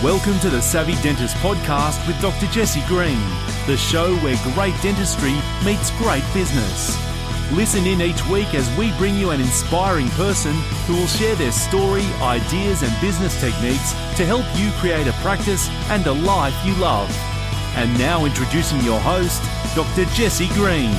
Welcome to the Savvy Dentist Podcast with Dr. Jesse Green, the show where great dentistry meets great business. Listen in each week as we bring you an inspiring person who will share their story, ideas and business techniques to help you create a practice and a life you love. And now introducing your host, Dr. Jesse Green.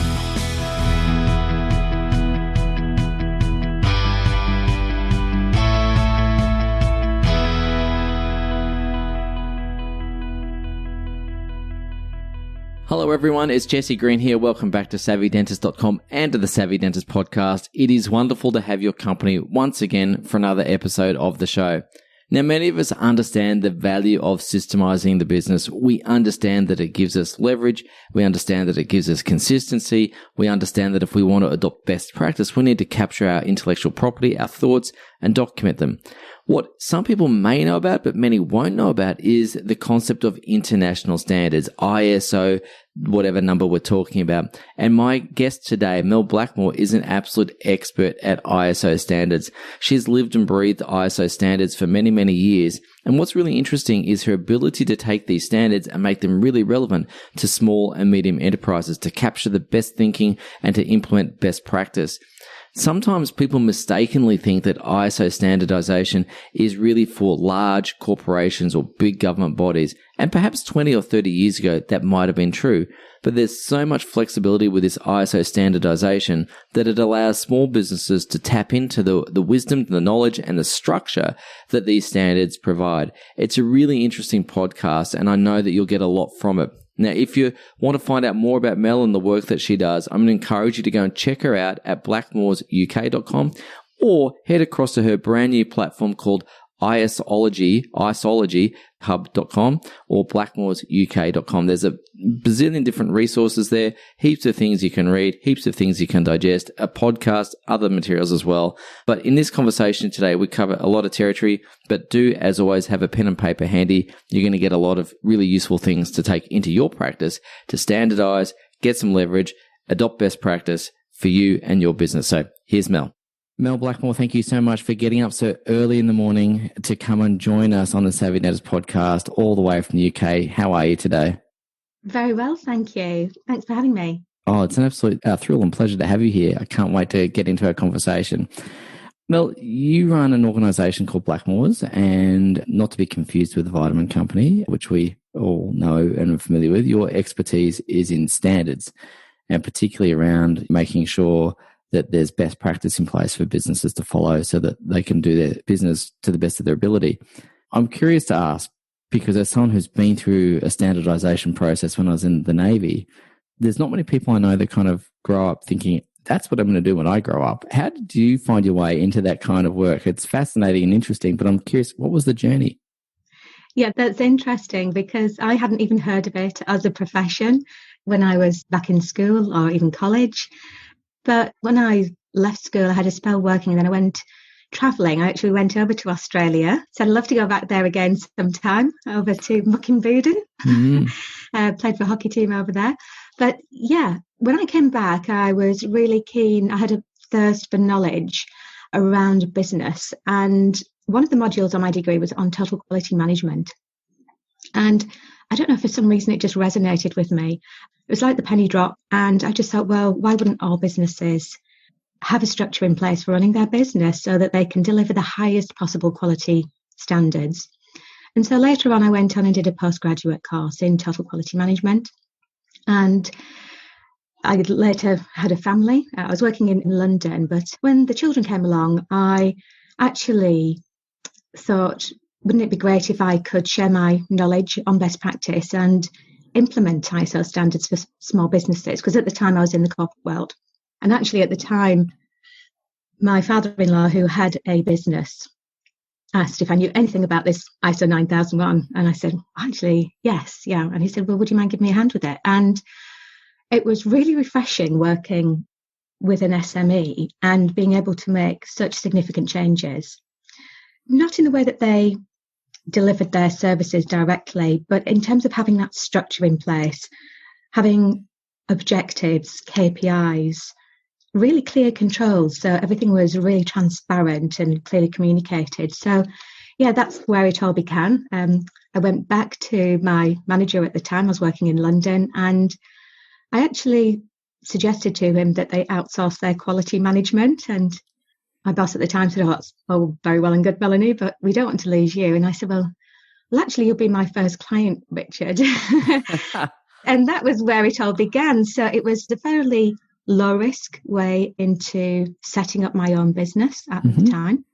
Hello everyone, it's Jesse Green here. Welcome back to SavvyDentist.com and to the Savvy Dentist Podcast. It is wonderful to have your company once again for another episode of the show. Now, many of us understand the value of systemizing the business. We understand that it gives us leverage. We understand that it gives us consistency. We understand that if we want to adopt best practice, we need to capture our intellectual property, our thoughts, and document them. What some people may know about, but many won't know about, is the concept of international standards, ISO, whatever number we're talking about. And my guest today, Mel Blackmore, is an absolute expert at ISO standards. She's lived and breathed ISO standards for many, many years. And what's really interesting is her ability to take these standards and make them really relevant to small and medium enterprises, to capture the best thinking and to implement best practice. Sometimes people mistakenly think that ISO standardization is really for large corporations or big government bodies, and perhaps 20 or 30 years ago that might have been true, but there's so much flexibility with this ISO standardization that it allows small businesses to tap into the wisdom, the knowledge, and the structure that these standards provide. It's a really interesting podcast, and I know that you'll get a lot from it. Now, if you want to find out more about Mel and the work that she does, I'm going to encourage you to go and check her out at blackmoresuk.com or head across to her brand new platform called isologyhub.com or blackmoresuk.com. There's a bazillion different resources there, heaps of things you can read, heaps of things you can digest, a podcast, other materials as well. But in this conversation today, we cover a lot of territory, but do, as always, have a pen and paper handy. You're going to get a lot of really useful things to take into your practice to standardize, get some leverage, adopt best practice for you and your business. So here's Mel. Mel Blackmore, thank you so much for getting up so early in the morning to come and join us on the Savvy Dentist Podcast all the way from the UK. How are you today? Very well, thank you. Thanks for having me. Oh, it's an absolute thrill and pleasure to have you here. I can't wait to get into our conversation. Mel, you run an organisation called Blackmore's, and not to be confused with the vitamin company, which we all know and are familiar with. Your expertise is in standards, and particularly around making sure that there's best practice in place for businesses to follow so that they can do their business to the best of their ability. I'm curious to ask, because as someone who's been through a standardization process when I was in the Navy, there's not many people I know that kind of grow up thinking, that's what I'm going to do when I grow up. How did you find your way into that kind of work? It's fascinating and interesting, but I'm curious, what was the journey? Yeah, that's interesting because I hadn't even heard of it as a profession when I was back in school or even college. But when I left school, I had a spell working and then I went travelling. I actually went over to Australia. So I'd love to go back there again sometime, over to Mukinbudin. Played for a hockey team over there. But yeah, when I came back, I was really keen. I had a thirst for knowledge around business. And one of the modules on my degree was on total quality management. And I don't know, for some reason, it just resonated with me. It was like the penny drop. And I just thought, well, why wouldn't all businesses have a structure in place for running their business so that they can deliver the highest possible quality standards? And so later on, I went on and did a postgraduate course in total quality management. And I later had a family. I was working in London, but when the children came along, I actually thought, wouldn't it be great if I could share my knowledge on best practice and implement ISO standards for small businesses? Because at the time I was in the corporate world. And actually at the time, my father-in-law, who had a business, asked if I knew anything about this ISO 9001. And I said, actually, yes, yeah. And he said, well, would you mind giving me a hand with it? And it was really refreshing working with an SME and being able to make such significant changes. Not in the way that they delivered their services directly, but in terms of having that structure in place, having objectives, KPIs, really clear controls. So everything was really transparent and clearly communicated. So yeah, that's where it all began. I went back to my manager at the time. I was working in London, and I actually suggested to him that they outsource their quality management. And my boss at the time said, oh, very well and good, Melanie, but we don't want to lose you. And I said, well, actually, you'll be my first client, Richard. And that was where it all began. So it was a fairly low risk way into setting up my own business at the time.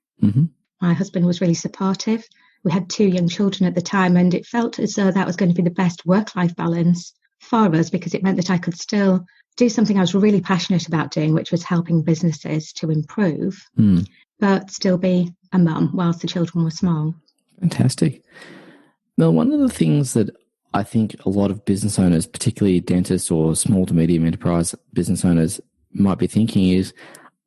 My husband was really supportive. We had 2 young children at the time, and it felt as though that was going to be the best work-life balance for us, because it meant that I could still do something I was really passionate about doing, which was helping businesses to improve, but still be a mum whilst the children were small. Fantastic. Mel, one of the things that I think a lot of business owners, particularly dentists or small to medium enterprise business owners, might be thinking is,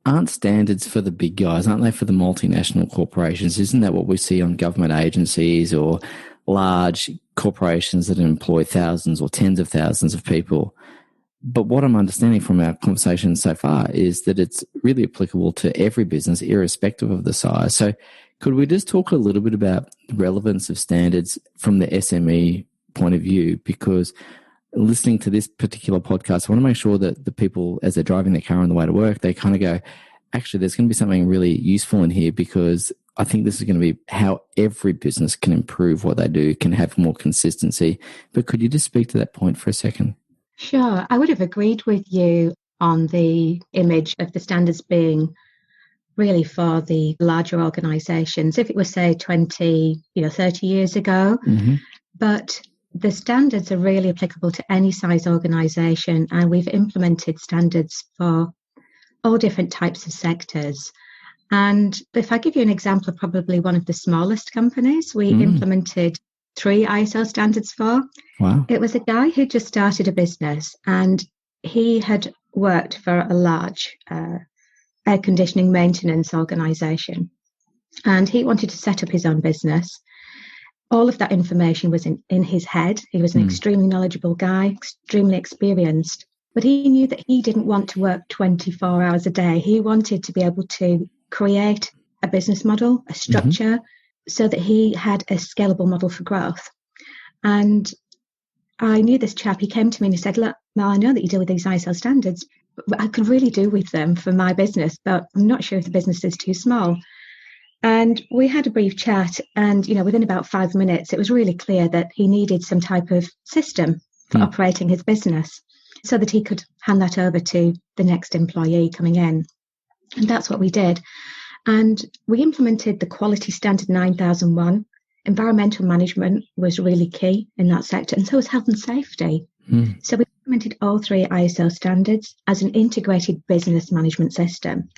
aren't standards for the big guys? Aren't they for the multinational corporations? Isn't that what we see on government agencies or large corporations that employ thousands or tens of thousands of people? But what I'm understanding from our conversation so far is that it's really applicable to every business, irrespective of the size. So could we just talk a little bit about the relevance of standards from the SME point of view? Because listening to this particular podcast, I want to make sure that the people, as they're driving their car on the way to work, they kind of go, actually, there's going to be something really useful in here, because I think this is going to be how every business can improve what they do, can have more consistency. But could you just speak to that point for a second? Sure. I would have agreed with you on the image of the standards being really for the larger organisations, if it was, say, 20, 30 years ago. But the standards are really applicable to any size organisation, and we've implemented standards for all different types of sectors. And if I give you an example of probably one of the smallest companies, we implemented 3 ISO standards for. Wow. It was a guy who just started a business, and he had worked for a large air conditioning maintenance organisation, and he wanted to set up his own business. All of that information was in his head. He was an extremely knowledgeable guy, extremely experienced, but he knew that he didn't want to work 24 hours a day. He wanted to be able to create a business model, a structure, so that he had a scalable model for growth. And I knew this chap. He came to me and he said, look, Mel, I know that you deal with these ISO standards, but I could really do with them for my business, but I'm not sure if the business is too small. And we had a brief chat, and, within about 5 minutes, it was really clear that he needed some type of system for operating his business so that he could hand that over to the next employee coming in. And that's what we did. And we implemented the quality standard 9001. Environmental management was really key in that sector, and so was health and safety. So we implemented all 3 ISO standards as an integrated business management system.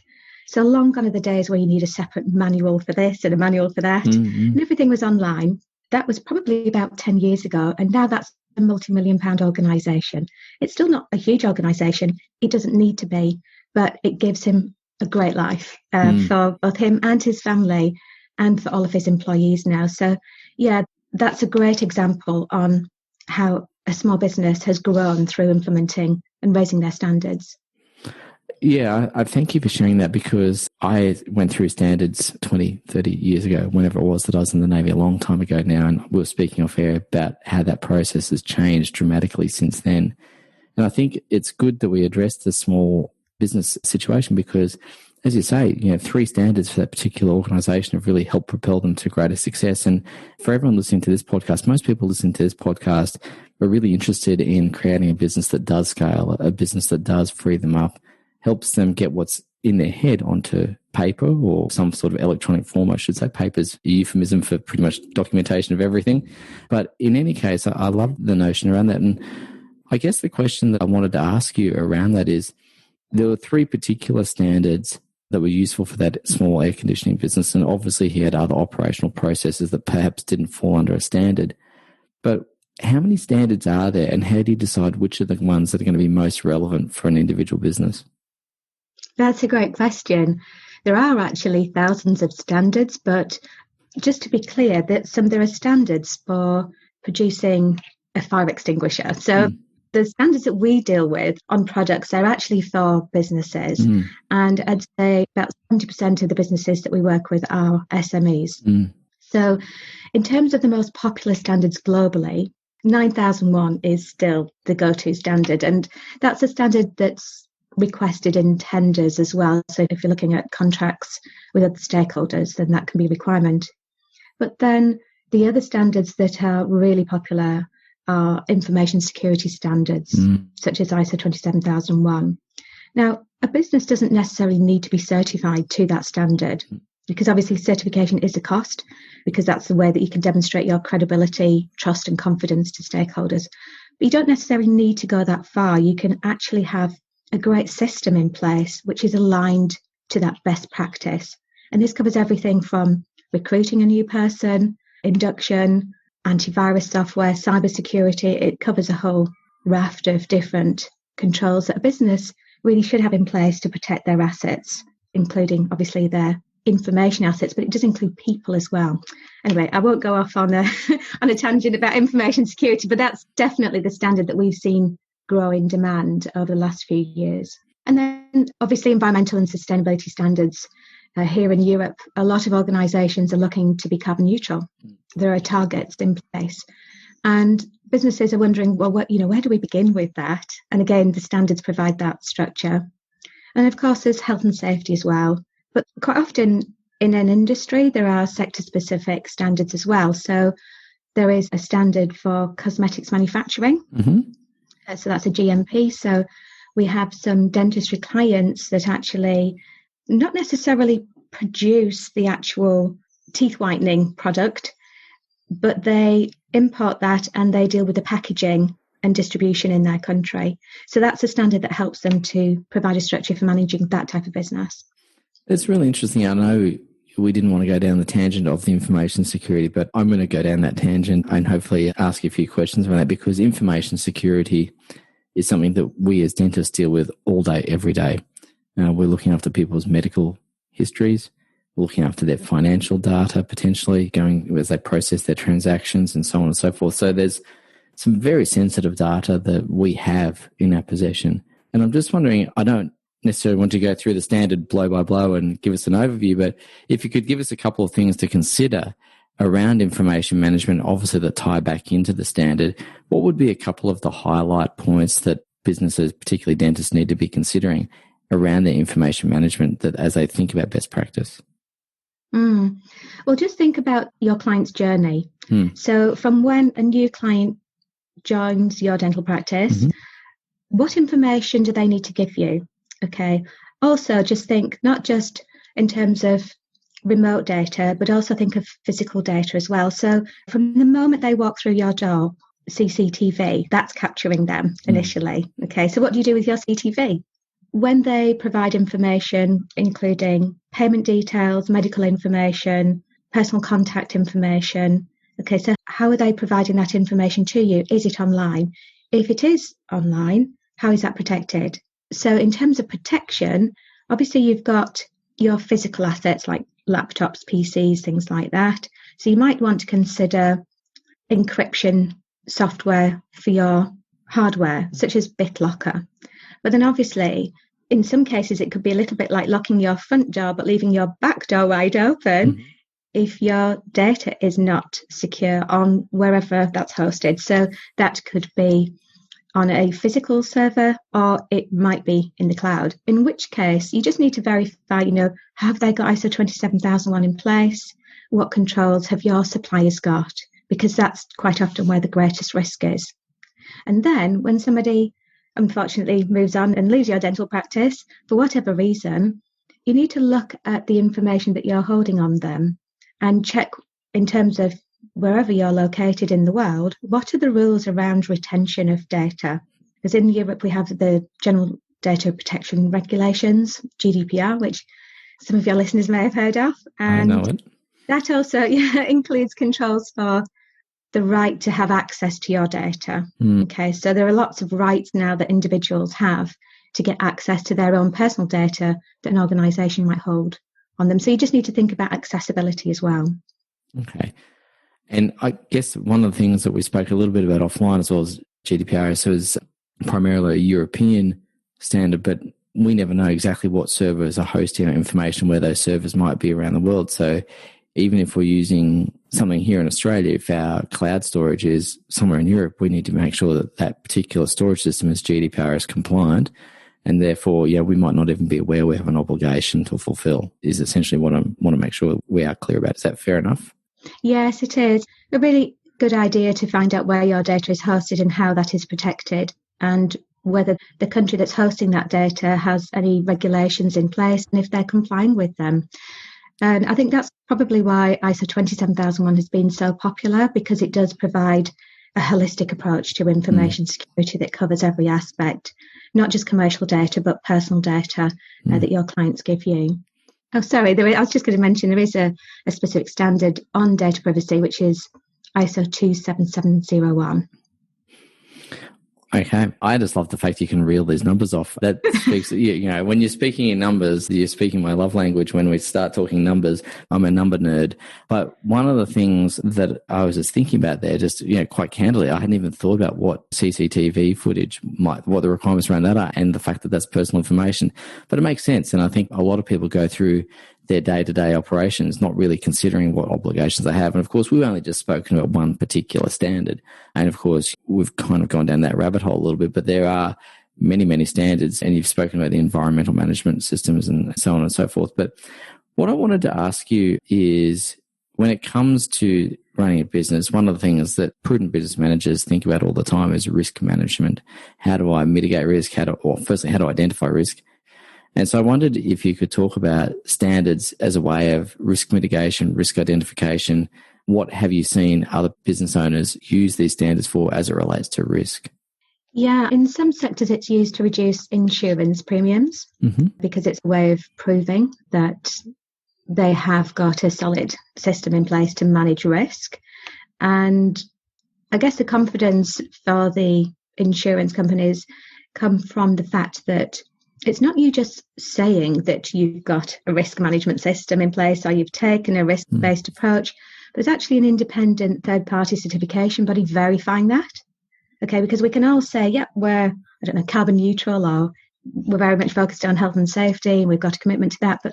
So long gone are the days where you need a separate manual for this and a manual for that, and everything was online. That was probably about 10 years ago, and now that's a multi-million-pound organisation. It's still not a huge organisation. It doesn't need to be, but it gives him a great life for both him and his family, and for all of his employees now. So, yeah, that's a great example on how a small business has grown through implementing and raising their standards. Yeah, I thank you for sharing that, because I went through standards 20, 30 years ago, whenever it was that I was in the Navy, a long time ago now, and we were speaking off air about how that process has changed dramatically since then. And I think it's good that we address the small business situation, because, as you say, 3 standards for that particular organisation have really helped propel them to greater success. And for everyone listening to this podcast, most people listening to this podcast are really interested in creating a business that does scale, a business that does free them up, helps them get what's in their head onto paper or some sort of electronic form, I should say. Paper's a euphemism for pretty much documentation of everything. But in any case, I love the notion around that. And I guess the question that I wanted to ask you around that is, there were 3 particular standards that were useful for that small air conditioning business. And obviously he had other operational processes that perhaps didn't fall under a standard. But how many standards are there, and how do you decide which are the ones that are going to be most relevant for an individual business? That's a great question. There are actually thousands of standards, but just to be clear, there are standards for producing a fire extinguisher. So the standards that we deal with on products, they're actually for businesses. And I'd say about 70% of the businesses that we work with are SMEs. So in terms of the most popular standards globally, 9001 is still the go-to standard. And that's a standard that's requested in tenders as well. So if you're looking at contracts with other stakeholders, then that can be a requirement. But then the other standards that are really popular are information security standards, such as ISO 27001. Now, a business doesn't necessarily need to be certified to that standard, because obviously certification is a cost, because that's the way that you can demonstrate your credibility, trust and confidence to stakeholders. But you don't necessarily need to go that far. You can actually have a great system in place which is aligned to that best practice. And this covers everything from recruiting a new person, induction, antivirus software, cybersecurity. It covers a whole raft of different controls that a business really should have in place to protect their assets, including obviously their information assets, but it does include people as well. Anyway, I won't go off on a tangent about information security, but that's definitely the standard that we've seen grow in demand over the last few years. And then obviously environmental and sustainability standards. Here in Europe, a lot of organisations are looking to be carbon neutral. There are targets in place. And businesses are wondering, well, where do we begin with that? And again, the standards provide that structure. And of course, there's health and safety as well. But quite often in an industry, there are sector-specific standards as well. So there is a standard for cosmetics manufacturing. So that's a GMP. So we have some dentistry clients that actually not necessarily produce the actual teeth whitening product, but they import that and they deal with the packaging and distribution in their country. So that's a standard that helps them to provide a structure for managing that type of business. It's really interesting. I know we didn't want to go down the tangent of the information security, but I'm going to go down that tangent and hopefully ask you a few questions about that, because information security is something that we as dentists deal with all day, every day. We're looking after people's medical histories, we're looking after their financial data, potentially going as they process their transactions and so on and so forth. So there's some very sensitive data that we have in our possession. And I'm just wondering, I don't necessarily want to go through the standard blow by blow and give us an overview, but if you could give us a couple of things to consider around information management, obviously that tie back into the standard, what would be a couple of the highlight points that businesses, particularly dentists, need to be considering around their information management that as they think about best practice? Well, just think about your client's journey. So from when a new client joins your dental practice, what information do they need to give you? Okay. Also, just think not just in terms of remote data, but also think of physical data as well. So from the moment they walk through your door, CCTV, that's capturing them initially. Okay. So what do you do with your CCTV? When they provide information, including payment details, medical information, personal contact information, okay, so how are they providing that information to you? Is it online? If it is online, how is that protected? So in terms of protection, obviously you've got your physical assets like laptops, PCs, things like that. So you might want to consider encryption software for your hardware, such as BitLocker. But then obviously, in some cases, it could be a little bit like locking your front door, but leaving your back door wide open if your data is not secure on wherever that's hosted. So that could be on a physical server, or it might be in the cloud, in which case you just need to verify, have they got ISO 27001 in place? What controls have your suppliers got? Because that's quite often where the greatest risk is. And then when somebody unfortunately moves on and leaves your dental practice, for whatever reason, you need to look at the information that you're holding on them and check in terms of wherever you're located in the world, what are the rules around retention of data? Because in Europe, we have the General Data Protection Regulations, GDPR, which some of your listeners may have heard of. And I know it. That also includes controls for the right to have access to your data. Okay, so there are lots of rights now that individuals have to get access to their own personal data that an organisation might hold on them. So you just need to think about accessibility as well. Okay. And I guess one of the things that we spoke a little bit about offline as well as GDPR, so is primarily a European standard, but we never know exactly what servers are hosting our information, where those servers might be around the world. So even if we're using something here in Australia, if our cloud storage is somewhere in Europe, we need to make sure that that particular storage system is GDPR is compliant. And therefore, we might not even be aware we have an obligation to fulfill, is essentially what I want to make sure we are clear about. Is that fair enough? Yes, it is. A really good idea to find out where your data is hosted and how that is protected, and whether the country that's hosting that data has any regulations in place and if they're complying with them. And I think that's probably why ISO 27001 has been so popular, because it does provide a holistic approach to information security that covers every aspect, not just commercial data, but personal data that your clients give you. Oh, sorry, I was just going to mention there is a specific standard on data privacy, which is ISO 27701. Okay. I just love the fact you can reel these numbers off. That speaks, when you're speaking in numbers, you're speaking my love language. When we start talking numbers, I'm a number nerd. But one of the things that I was just thinking about there, just, quite candidly, I hadn't even thought about what CCTV footage what the requirements around that are, and the fact that that's personal information. But it makes sense. And I think a lot of people go through their day-to-day operations, not really considering what obligations they have. And of course, we've only just spoken about one particular standard. And of course, we've kind of gone down that rabbit hole a little bit, but there are many, many standards, and you've spoken about the environmental management systems and so on and so forth. But what I wanted to ask you is, when it comes to running a business, one of the things that prudent business managers think about all the time is risk management. How do I mitigate risk? Firstly, how do I identify risk? And so I wondered if you could talk about standards as a way of risk mitigation, risk identification. What have you seen other business owners use these standards for as it relates to risk? Yeah, in some sectors it's used to reduce insurance premiums because it's a way of proving that they have got a solid system in place to manage risk. And I guess the confidence for the insurance companies come from the fact that it's not you just saying that you've got a risk management system in place or you've taken a risk-based approach, but it's actually an independent third-party certification body verifying that. Okay, because we can all say, we're, carbon neutral, or we're very much focused on health and safety, and we've got a commitment to that, but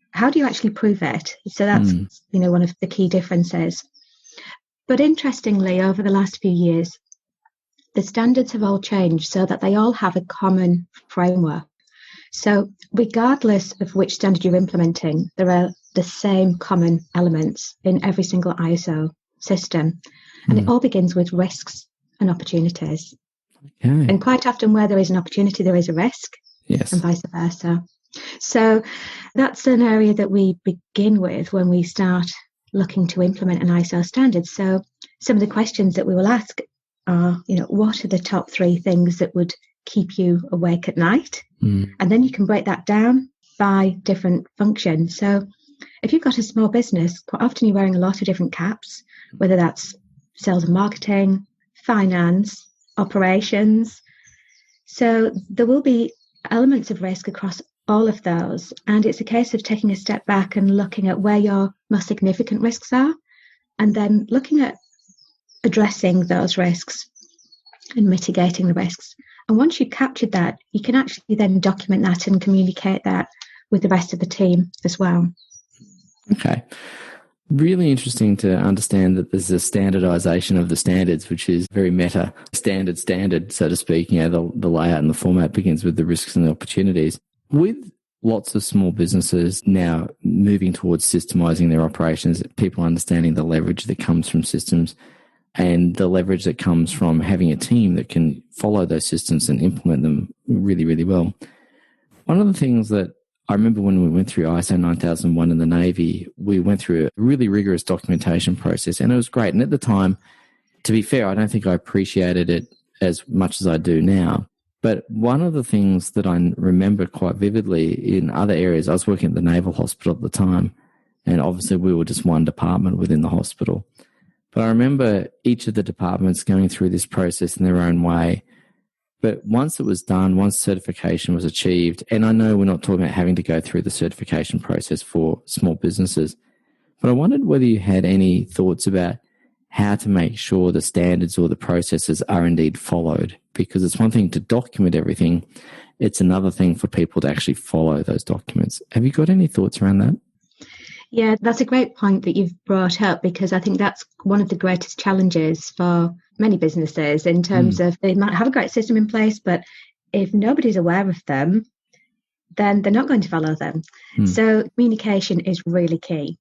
how do you actually prove it? So that's, one of the key differences. But interestingly, over the last few years, the standards have all changed so that they all have a common framework. So regardless of which standard you're implementing, there are the same common elements in every single ISO system. And it all begins with risks and opportunities. Okay. And quite often where there is an opportunity, there is a risk, yes, and vice versa. So that's an area that we begin with when we start looking to implement an ISO standard. So some of the questions that we will ask are, what are the top 3 things that would keep you awake at night? And then you can break that down by different functions. So if you've got a small business, quite often you're wearing a lot of different caps, whether that's sales and marketing, finance, operations. So there will be elements of risk across all of those. And it's a case of taking a step back and looking at where your most significant risks are, and then looking at addressing those risks and mitigating the risks. And once you've captured that, you can actually then document that and communicate that with the rest of the team as well. Okay. Really interesting to understand that there's a standardization of the standards, which is very meta, standard, so to speak. The layout and the format begins with the risks and the opportunities. With lots of small businesses now moving towards systemizing their operations, people understanding the leverage that comes from systems and the leverage that comes from having a team that can follow those systems and implement them really, really well. One of the things that I remember when we went through ISO 9001 in the Navy, we went through a really rigorous documentation process, and it was great. And at the time, to be fair, I don't think I appreciated it as much as I do now. But one of the things that I remember quite vividly in other areas, I was working at the Naval Hospital at the time, and obviously we were just one department within the hospital. But I remember each of the departments going through this process in their own way. But once it was done, once certification was achieved, and I know we're not talking about having to go through the certification process for small businesses, but I wondered whether you had any thoughts about how to make sure the standards or the processes are indeed followed. Because it's one thing to document everything, it's another thing for people to actually follow those documents. Have you got any thoughts around that? Yeah, that's a great point that you've brought up, because I think that's one of the greatest challenges for many businesses in terms of they might have a great system in place, but if nobody's aware of them, then they're not going to follow them. So communication is really key.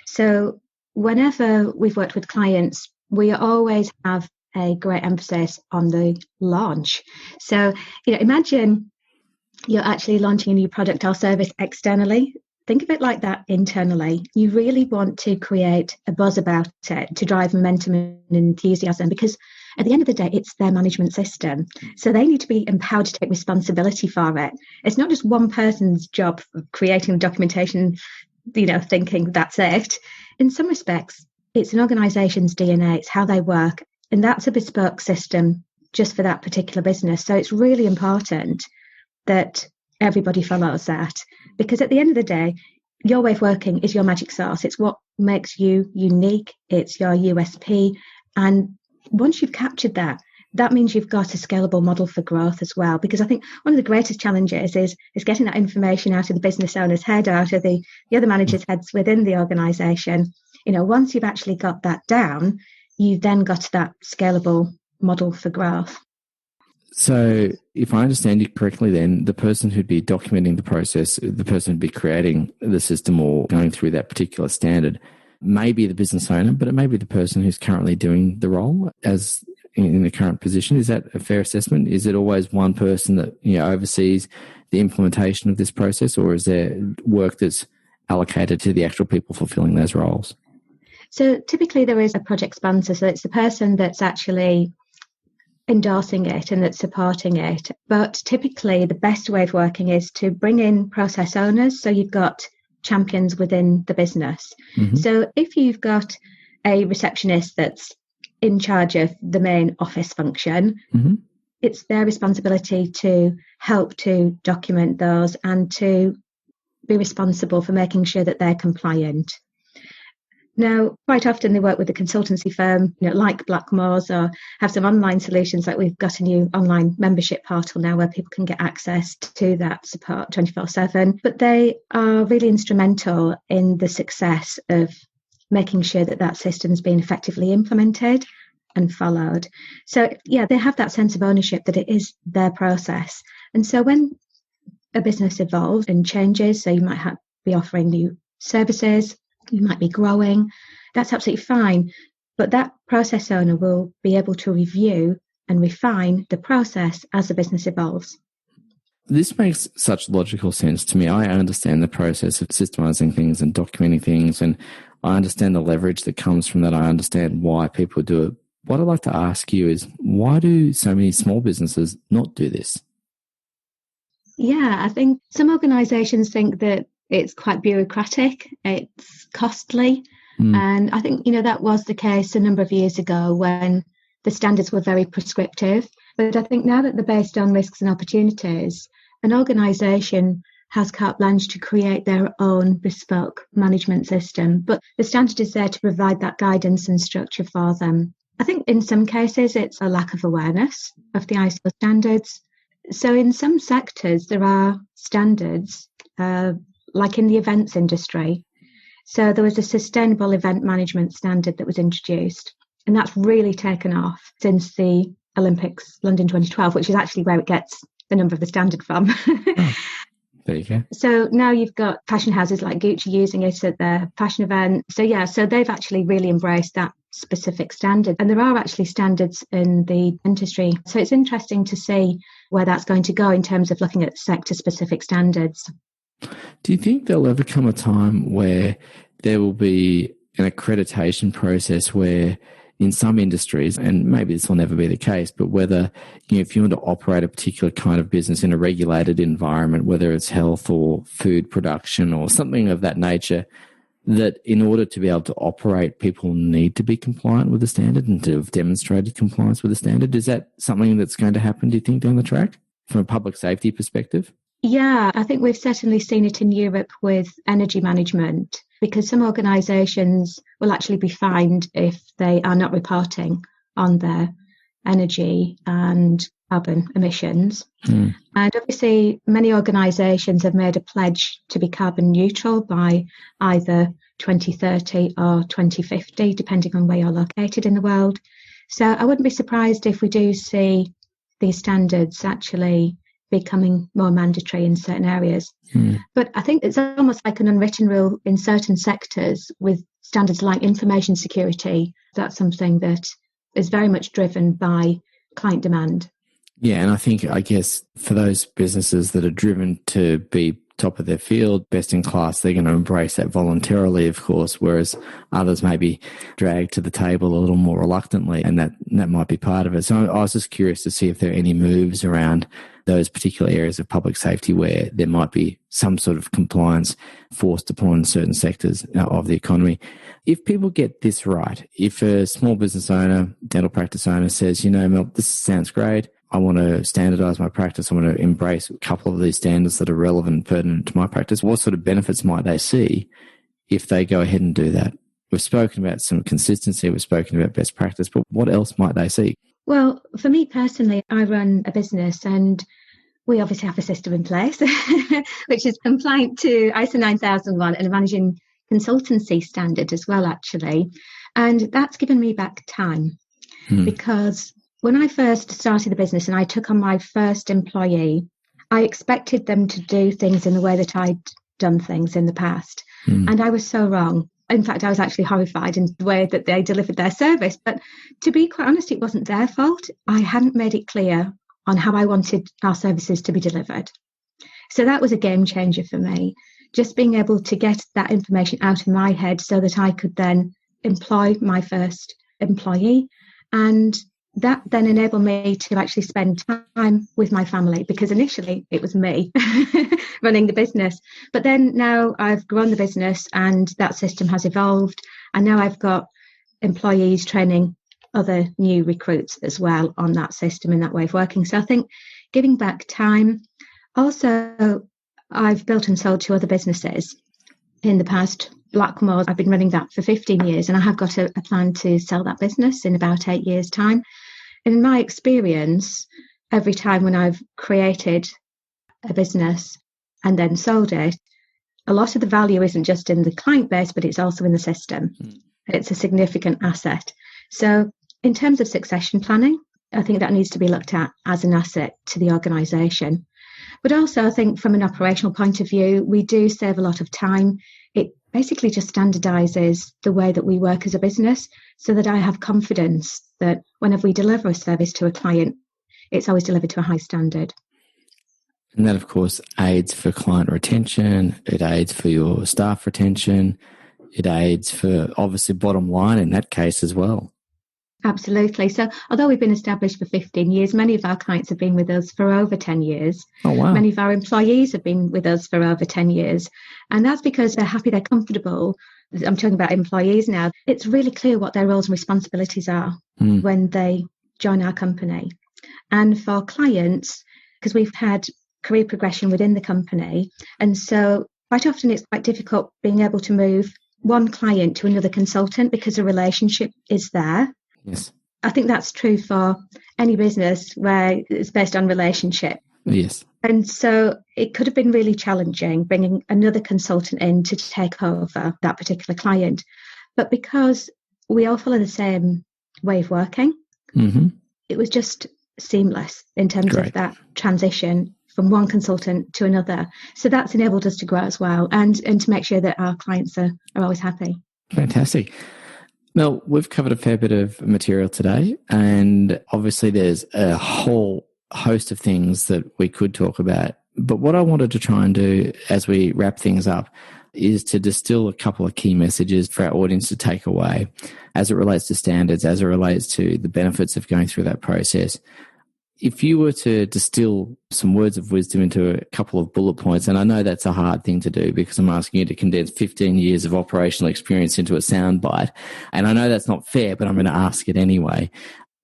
So whenever we've worked with clients, we always have a great emphasis on the launch. So, imagine you're actually launching a new product or service externally. Think of it like that internally. You really want to create a buzz about it to drive momentum and enthusiasm, because at the end of the day, it's their management system. So they need to be empowered to take responsibility for it. It's not just one person's job creating the documentation, thinking that's it. In some respects, it's an organization's DNA, it's how they work. And that's a bespoke system just for that particular business. So it's really important that everybody follows that, because at the end of the day, your way of working is your magic sauce. It's what makes you unique. It's your USP. And once you've captured that, that means you've got a scalable model for growth as well. Because I think one of the greatest challenges is getting that information out of the business owner's head, out of the other managers' heads within the organization. Once you've actually got that down, you've then got that scalable model for growth. So if I understand you correctly, then the person who'd be documenting the process, the person who'd be creating the system or going through that particular standard, may be the business owner, but it may be the person who's currently doing the role as in the current position. Is that a fair assessment? Is it always one person that oversees the implementation of this process, or is there work that's allocated to the actual people fulfilling those roles? So typically there is a project sponsor. So it's the person that's actually endorsing it and that's supporting it. But typically the best way of working is to bring in process owners. So you've got champions within the business. So if you've got a receptionist that's in charge of the main office function, it's their responsibility to help to document those and to be responsible for making sure that they're compliant. Now, quite often they work with a consultancy firm, like Blackmore's, or have some online solutions. Like we've got a new online membership portal now where people can get access to that support 24/7. But they are really instrumental in the success of making sure that that system's been effectively implemented and followed. So, yeah, they have that sense of ownership that it is their process. And so when a business evolves and changes, so you might be offering new services, you might be growing, that's absolutely fine. But that process owner will be able to review and refine the process as the business evolves. This makes such logical sense to me. I understand the process of systemizing things and documenting things, and I understand the leverage that comes from that. I understand why people do it. What I'd like to ask you is, why do so many small businesses not do this? Yeah, I think some organisations think that it's quite bureaucratic, it's costly. And I think, that was the case a number of years ago when the standards were very prescriptive. But I think now that they're based on risks and opportunities, an organisation has carte blanche to create their own bespoke management system. But the standard is there to provide that guidance and structure for them. I think in some cases it's a lack of awareness of the ISO standards. So in some sectors there are standards, like in the events industry. So there was a sustainable event management standard that was introduced, and that's really taken off since the Olympics London 2012, which is actually where it gets the number of the standard from. There you go. So now you've got fashion houses like Gucci using it at their fashion event. So they've actually really embraced that specific standard. And there are actually standards in the industry. So it's interesting to see where that's going to go in terms of looking at sector-specific standards. Do you think there'll ever come a time where there will be an accreditation process where in some industries, and maybe this will never be the case, but whether, if you want to operate a particular kind of business in a regulated environment, whether it's health or food production or something of that nature, that in order to be able to operate, people need to be compliant with the standard and to have demonstrated compliance with the standard? Is that something that's going to happen, do you think, down the track from a public safety perspective? Yeah, I think we've certainly seen it in Europe with energy management, because some organisations will actually be fined if they are not reporting on their energy and carbon emissions. And obviously, many organisations have made a pledge to be carbon neutral by either 2030 or 2050, depending on where you're located in the world. So I wouldn't be surprised if we do see these standards actually becoming more mandatory in certain areas. But I think it's almost like an unwritten rule in certain sectors with standards like information security. That's something that is very much driven by client demand. Yeah, and I guess for those businesses that are driven to be top of their field, best in class, they're going to embrace that voluntarily, of course, whereas others may be dragged to the table a little more reluctantly, and that might be part of it. So I was just curious to see if there are any moves around those particular areas of public safety where there might be some sort of compliance forced upon certain sectors of the economy. If people get this right, if a small business owner, dental practice owner says, Mel, this sounds great, I want to standardize my practice, I want to embrace a couple of these standards that are relevant and pertinent to my practice, what sort of benefits might they see if they go ahead and do that? We've spoken about some consistency, we've spoken about best practice, but what else might they see? Well, for me personally, I run a business and we obviously have a system in place, which is compliant to ISO 9001 and a managing consultancy standard as well, actually. And that's given me back time because when I first started the business and I took on my first employee, I expected them to do things in the way that I'd done things in the past. And I was so wrong. In fact, I was actually horrified in the way that they delivered their service. But to be quite honest, it wasn't their fault. I hadn't made it clear on how I wanted our services to be delivered. So that was a game changer for me. Just being able to get that information out of my head so that I could then employ my first employee. And that then enabled me to actually spend time with my family, because initially it was me running the business. But then now I've grown the business and that system has evolved. And now I've got employees training other new recruits as well on that system and that way of working. So I think giving back time. Also, I've built and sold to other businesses in the past. Blackmore, I've been running that for 15 years and I have got a plan to sell that business in about 8 years' time. And in my experience, every time when I've created a business and then sold it, a lot of the value isn't just in the client base, but it's also in the system. It's a significant asset. So in terms of succession planning, I think that needs to be looked at as an asset to the organisation. But also, I think from an operational point of view, we do save a lot of time. It basically just standardises the way that we work as a business so that I have confidence that whenever we deliver a service to a client, it's always delivered to a high standard. And that, of course, aids for client retention. It aids for your staff retention. It aids for, obviously, bottom line in that case as well. Absolutely. So although we've been established for 15 years, many of our clients have been with us for over 10 years. Oh, wow. Many of our employees have been with us for over 10 years. And that's because they're happy, they're comfortable. I'm talking about employees now. It's really clear what their roles and responsibilities are when they join our company. And for clients, because we've had career progression within the company, and so quite often it's quite difficult being able to move one client to another consultant because a relationship is there. Yes. I think that's true for any business where it's based on relationship. Yes. And so it could have been really challenging bringing another consultant in to take over that particular client. But because we all follow the same way of working, it was just seamless in terms of that transition from one consultant to another. So that's enabled us to grow as well and to make sure that our clients are always happy. Fantastic. Mel, we've covered a fair bit of material today, and obviously there's a whole host of things that we could talk about. But what I wanted to try and do as we wrap things up is to distill a couple of key messages for our audience to take away as it relates to standards, as it relates to the benefits of going through that process. If you were to distill some words of wisdom into a couple of bullet points, and I know that's a hard thing to do because I'm asking you to condense 15 years of operational experience into a soundbite, and I know that's not fair, but I'm going to ask it anyway.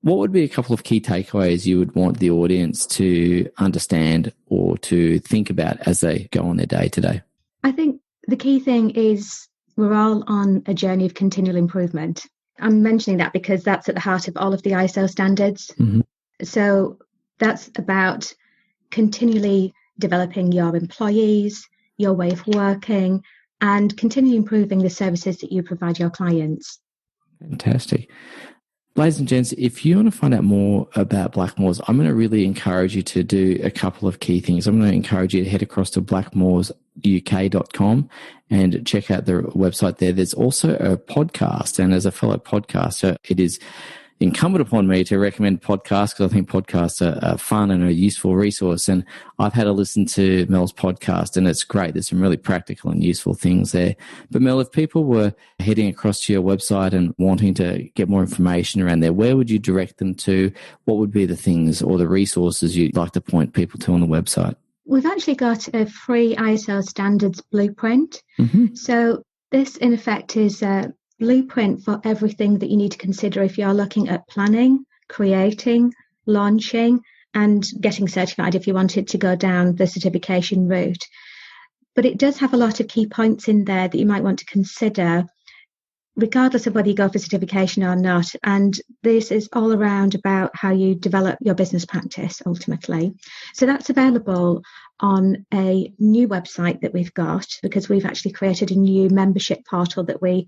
What would be a couple of key takeaways you would want the audience to understand or to think about as they go on their day today? I think the key thing is we're all on a journey of continual improvement. I'm mentioning that because that's at the heart of all of the ISO standards. So that's about continually developing your employees, your way of working, and continue improving the services that you provide your clients. Fantastic. Ladies and gents, if you want to find out more about Blackmore's, I'm going to really encourage you to do a couple of key things. I'm going to encourage you to head across to blackmoresuk.com and check out the website there. There's also a podcast, and as a fellow podcaster, it is incumbent upon me to recommend podcasts because I think podcasts are fun and a useful resource. And I've had a listen to Mel's podcast and it's great. There's some really practical and useful things there. But Mel, if people were heading across to your website and wanting to get more information around there, where would you direct them to? What would be the things or the resources you'd like to point people to on the website? We've actually got a free ISO standards blueprint. Mm-hmm. So this in effect is a blueprint for everything that you need to consider if you're looking at planning, creating, launching, and getting certified if you wanted to go down the certification route. But it does have a lot of key points in there that you might want to consider, regardless of whether you go for certification or not. And this is all around about how you develop your business practice ultimately. So that's available on a new website that we've got, because we've actually created a new membership portal that we've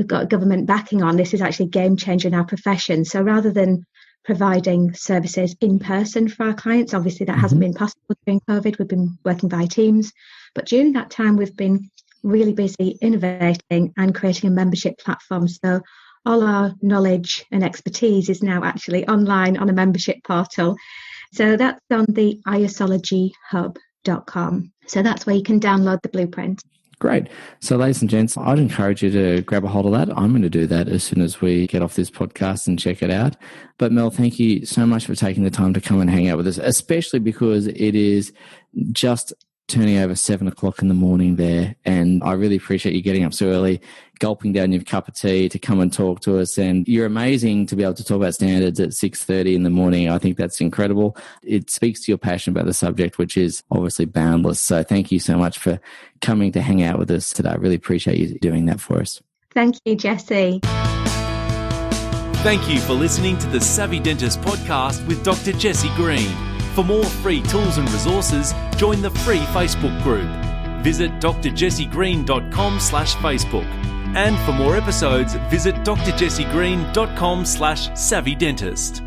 got government backing on. This is actually a game changer in our profession. So rather than providing services in person for our clients, obviously that hasn't been possible during COVID. We've been working via Teams. But during that time, we've been really busy innovating and creating a membership platform. So all our knowledge and expertise is now actually online on a membership portal. So that's on the isologyhub.com. So that's where you can download the blueprint. Great. So, ladies and gents, I'd encourage you to grab a hold of that. I'm going to do that as soon as we get off this podcast and check it out. But Mel, thank you so much for taking the time to come and hang out with us, especially because it is just turning over 7 o'clock in the morning there. And I really appreciate you getting up so early, gulping down your cup of tea to come and talk to us. And you're amazing to be able to talk about standards at 6:30 in the morning. I think that's incredible. It speaks to your passion about the subject, which is obviously boundless. So thank you so much for coming to hang out with us today. I really appreciate you doing that for us. Thank you, Jesse. Thank you for listening to the Savvy Dentist podcast with Dr. Jessie Green. For more free tools and resources, join the free Facebook group. Visit drjessiegreen.com/Facebook. And for more episodes, visit drjessiegreen.com/savvydentist.